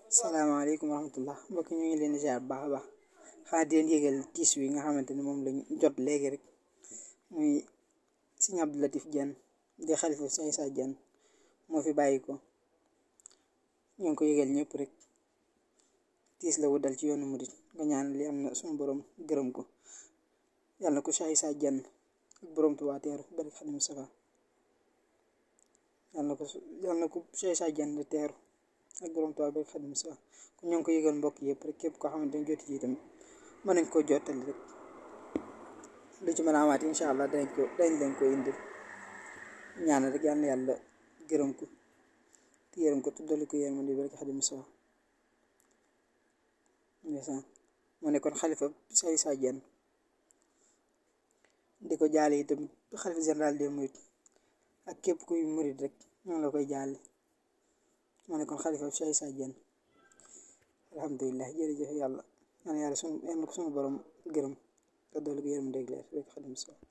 salaamaaleykum wa rahmatullah mbokk ñu ngi leen di ziar bu baax a baax xanaa di leen yëgal tiis wi nga xamante ni moom lañ jot léegi rek muy Serigne Abdou Latif Diène di xalifa Cheikh Issa Diène moo fi bàyyi ko ñu ngi ko yëgal ñëpp rek tiis la wu dal ci yoonu murit nga ñaan li am na suñu borom gërëm ko yàlla na ko Cheikh Issa Diène ak borom Tuubaa teeru bari Xadim Mustafa yàlla na ko Cheikh Issa Diène teeru ak borom Tuubaa bari Xadim Mustafa ku ñu ngi ko yëgal mbokk yëpp rek képp koo xamante ni joti ci itam mën nañ koo jottali rek lu ci mën a amaat incha allah dañ leen ko indil ñaan rek yàlla na yàlla gërëm ko te yërëm ko tuddali ko yéen ma di bari Xadim Mustafa ndeysaan moo nekkoon xalifa Cheikh Issa Diène di ko jaale itam xalifa général des mourides ak képp kuy murid rek ñoo ngi la koy jaale moo nekkoon xalifa Cheikh Issa Diène alhamdulilah jërëjëf yàlla yàlla yàlla ko sunu borom gërëm te doolu ko yërëm dégg leer rek Xadim Mustafa